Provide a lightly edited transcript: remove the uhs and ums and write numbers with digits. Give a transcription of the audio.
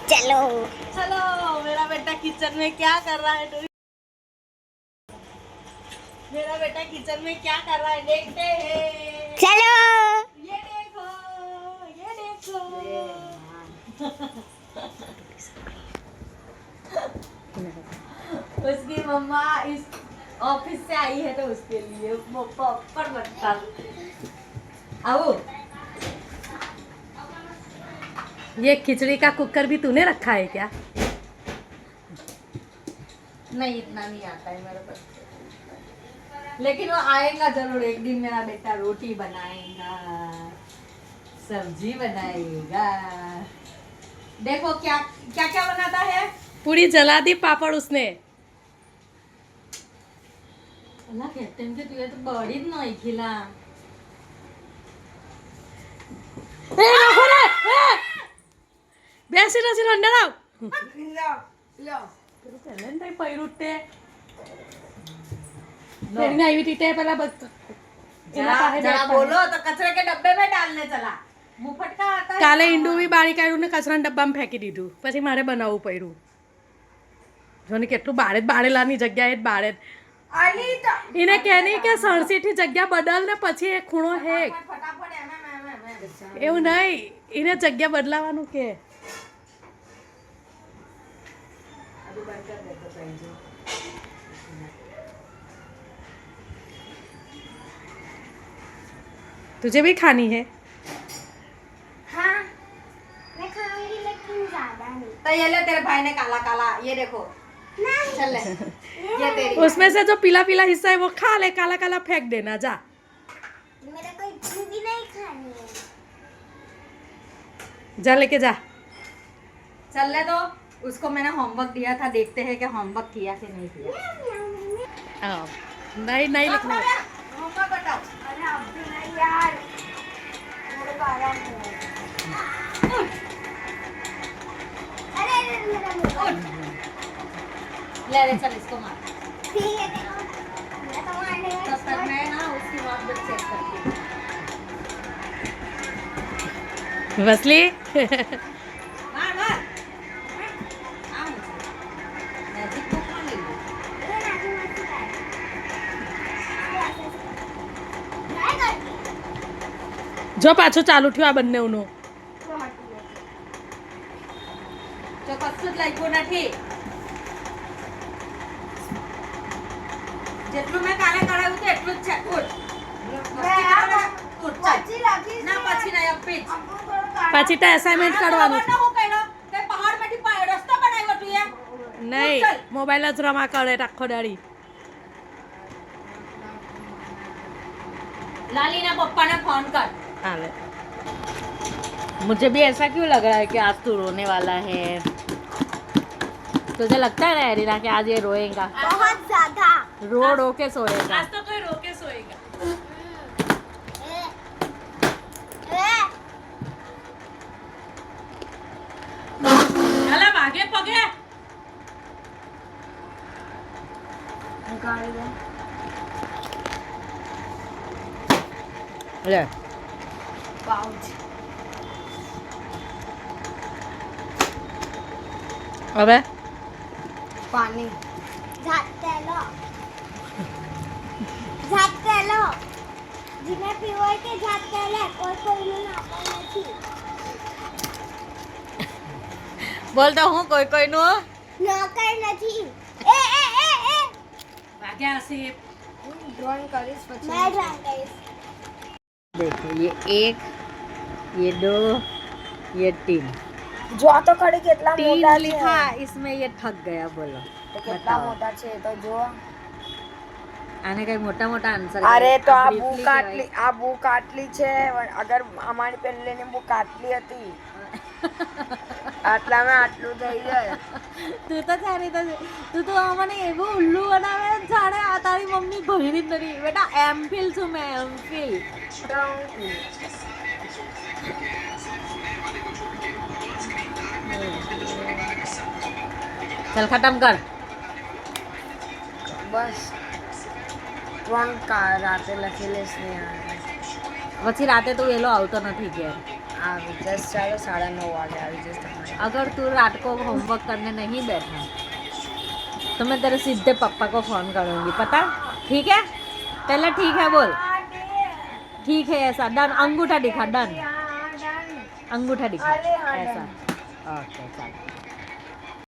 चलो चलो मेरा बेटा किचन में क्या कर रहा है मेरा बेटा किचन में क्या कर रहा है देखते हैं। चलो ये देखो ये देखो उसकी मम्मा इस ऑफिस से आई है तो उसके लिए पॉपकॉर्न बनता। आओ ये खिचड़ी का कुकर भी तूने रखा है क्या? नहीं इतना नहीं आता है मेरे पास, लेकिन वो आएगा जरूर एक दिन। मेरा बेटा रोटी बनाएगा, सब्जी बनाएगा। देखो क्या क्या क्या बनाता है। पूरी जला दी पापड़ उसने। अल्लाह कहते हैं कि तुझे तो बड़ी नहीं खिला। બેસી નથી અંદર આવ લો પૈરુટે तेरी आई टीटे पहला जरा बोलो तो कचरे के डब्बे में डालने चला। मुफट का आता है। काले ઈંડું બી બાળી કાઢ્યું ને કચરાના ડબ્બામાં ફેંકી દીધું, પછી મારે બનાવવું પડ્યું. જો ને કેટલું બાળે બાળેલાની જગ્યાએ જ બાળે. એને કહે નહીં કે સણસીથી જગ્યા બદલ ને પછી એ ખૂણો હેક. એવું નહીં, એને જગ્યા બદલાવાનું કે. तुझे भी खानी है? हाँ मैं खाऊंगी लेकिन ज्यादा नहीं। तो ये ले तेरे भाई ने काला काला ये देखो चल ले ये तेरी। उसमें से जो पीला पीला हिस्सा है वो खा ले, काला काला फेंक देना जा। मेरे को इतनी भी नहीं खानी है। जा लेके जा। चल ले तो उसको मैंने होमवर्क दिया था, देखते हैं कि होमवर्क किया कि नहीं किया। नहीं नहीं लिखना होमवर्क बताओ। अरे अब भी नहीं यार, मेरे को आराम है। अरे अरे मेरा मुंह ले ले चल इसको मार। ठीक है देखो मैं तो मारने तब तक मैं ना उसकी बात भी चेक करती हूँ। बसली मार मार मैजिक बुक में ले लो। જો પાછું ચાલુ થયું આ બંનેનું જો કશું જ લાગ્યું નથી. જેટલું મેં કાલે કરાવ્યું હતું એટલું જ છે. ઉઠ ના પછી નહીં અપીચ પછી તો અસાઇનમેન્ટ કરવાનું છે. હું કહેલો કે પહાડમાંથી રસ્તો બનાવ્યો તું એ નહીં મોબાઈલ જ રમા કરે આખો દાડી. लालीना पप्पा ने फोन कर। हाले मुझे भी ऐसा क्यों लग रहा है कि आज तू रोने वाला है? तुझे लगता है ना एरिना कि आज ये रोएगा? बहुत ज्यादा रो रो के सोएगा। आज तो कोई रो के सोएगा। चला भागे पगे निकाल दे। ले पाउच अबे पानी झातेलो जिने पीवो के झातेले कोई ना पानी बोलता हूँ कोई कोई नो नौकर नहीं। ए ए ए ए भाग्या से ड्राइंग करिस પછી मैं ड्राइंग करिस। देखो ये 1 ये 2 ये 3 જો તો ખડી કેટલા મોટા છે लिखा इसमें ये ठग गया बोलो તો કેટલા મોટા છે તો જો આને કઈ મોટા મોટા આન્સર અરે તો આ બુક આટલી છે અગર અમારી પહેલેની બુક આટલી હતી આટલામાં આટલું થઈ જાય તું તો જાણી તો તું તો મને એવું ઉલ્લુ બનાવે જાણે આ તારી મમ્મી ભણી જ નથી. બેટા એમફિલ છું મેં એમફિલ. चल खत्म कर બસ 3 રાતે લખેલે છે પછી રાતે તો વેલો આવતો નથી ઘેર. આવી જસ્ટ ચાલો 9:30 વાગે આવી જઈશ તમારે अगर तू रात को होमवर्क करने नहीं बैठा तो मैं तेरे सीधे पापा को फोन करूंगी, पता? ठीक है, पहले ठीक है बोल, ठीक है ऐसा डन, अंगूठा दिखा, डन, अंगूठा दिखा, अरे हाँ, ऐसा, ओके चल।